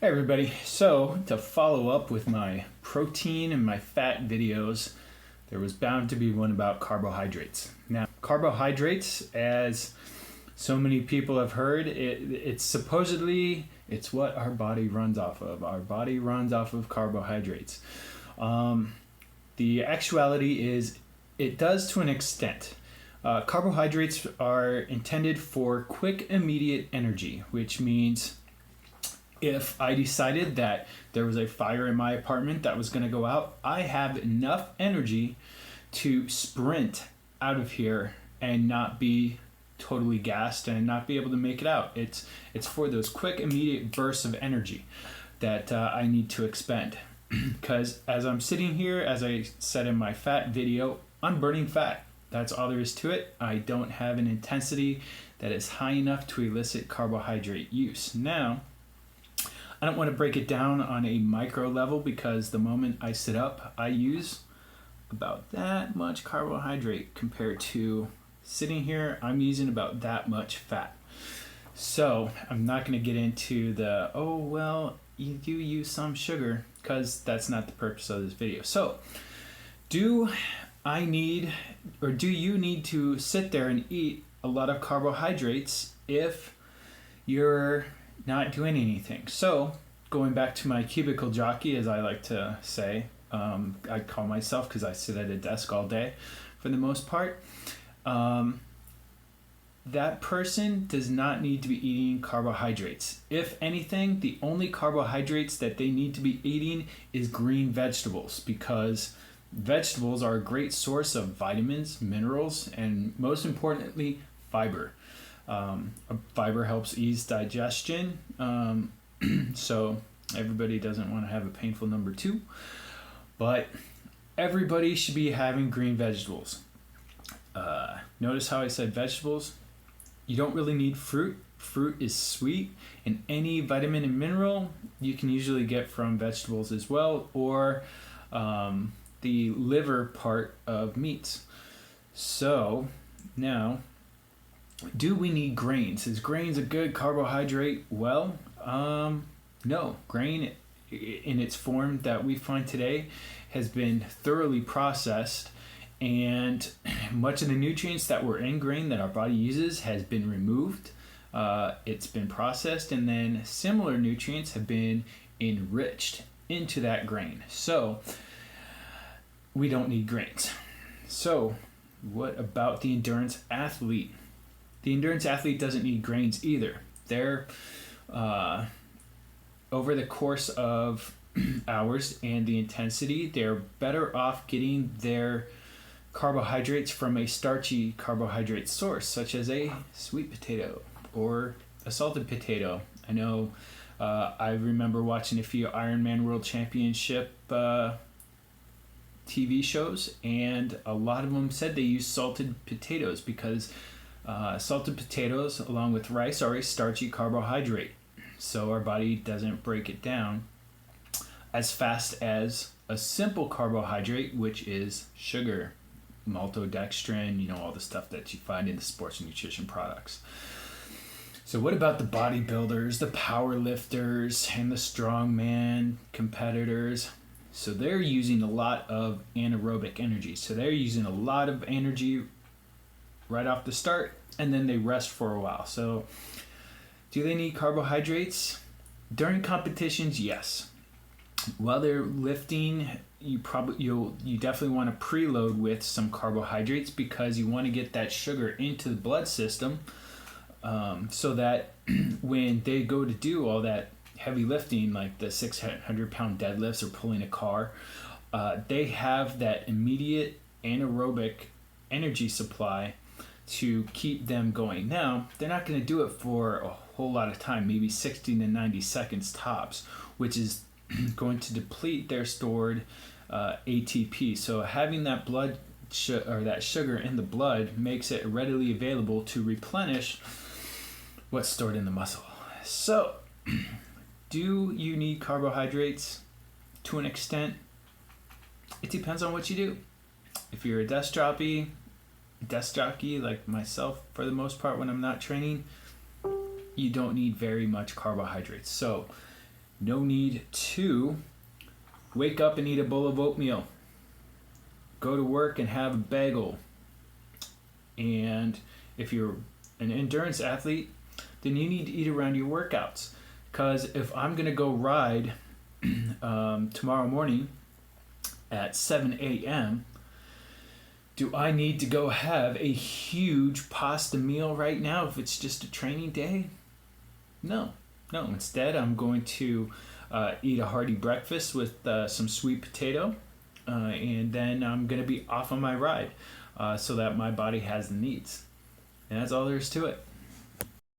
Hey everybody, so to follow up with my protein and my fat videos, there was bound to be one about carbohydrates. Now, carbohydrates, as so many people have heard, it's supposedly it's what our body runs off of. Our body runs off of carbohydrates. The actuality is it does to an extent. Carbohydrates are intended for quick, immediate energy, which means if I decided that there was a fire in my apartment that was going to go out, I have enough energy to sprint out of here and not be totally gassed and not be able to make it out. It's for those quick, immediate bursts of energy that I need to expend. Because as I'm sitting here, as I said in my fat video, I'm burning fat. That's all there is to it. I don't have an intensity that is high enough to elicit carbohydrate use. Now, I don't want to break it down on a micro level because the moment I sit up, I use about that much carbohydrate compared to sitting here, I'm using about that much fat. So I'm not going to get into the, oh, well, you do use some sugar because that's not the purpose of this video. So do you need to sit there and eat a lot of carbohydrates if you're not doing anything? So going back to my cubicle jockey, as I like to say, I call myself because I sit at a desk all day for the most part. That person does not need to be eating carbohydrates. If anything, the only carbohydrates that they need to be eating is green vegetables, because vegetables are a great source of vitamins, minerals, and most importantly, fiber. Fiber helps ease digestion, so everybody doesn't want to have a painful number 2, but everybody should be having green vegetables. Notice how I said vegetables? You don't really need fruit. Fruit is sweet, and any vitamin and mineral you can usually get from vegetables as well, or the liver part of meats. So now, do we need grains? Is grains a good carbohydrate? Well, no. Grain in its form that we find today has been thoroughly processed, and much of the nutrients that were in grain that our body uses has been removed. It's been processed, and then similar nutrients have been enriched into that grain. So we don't need grains. So what about the endurance athlete? The endurance athlete doesn't need grains either. They're over the course of hours and the intensity, they're better off getting their carbohydrates from a starchy carbohydrate source, such as a sweet potato or a salted potato. I know I remember watching a few Ironman World Championship TV shows, and a lot of them said they use salted potatoes because salted potatoes, along with rice, are a starchy carbohydrate. So our body doesn't break it down as fast as a simple carbohydrate, which is sugar, maltodextrin, all the stuff that you find in the sports nutrition products. So what about the bodybuilders, the power lifters, and the strongman competitors? So they're using a lot of anaerobic energy. So they're using a lot of energy right off the start, and then they rest for a while. So do they need carbohydrates? During competitions, yes. While they're lifting, you definitely want to preload with some carbohydrates because you want to get that sugar into the blood system, so that when they go to do all that heavy lifting, like the 600-pound deadlifts or pulling a car, they have that immediate anaerobic energy supply to keep them going. Now, they're not going to do it for a whole lot of time, maybe 60 to 90 seconds tops, which is going to deplete their stored ATP. So having that that sugar in the blood makes it readily available to replenish what's stored in the muscle. So, do you need carbohydrates? To an extent, it depends on what you do. If you're a desk jockey like myself, for the most part when I'm not training, you don't need very much carbohydrates. So No need to wake up and eat a bowl of oatmeal, go to work and have a bagel. And if you're an endurance athlete, then you need to eat around your workouts. Because if I'm going to go ride tomorrow morning at 7 a.m., do I need to go have a huge pasta meal right now if it's just a training day? No. Instead, I'm going to eat a hearty breakfast with some sweet potato, and then I'm going to be off on my ride so that my body has the needs. And that's all there is to it.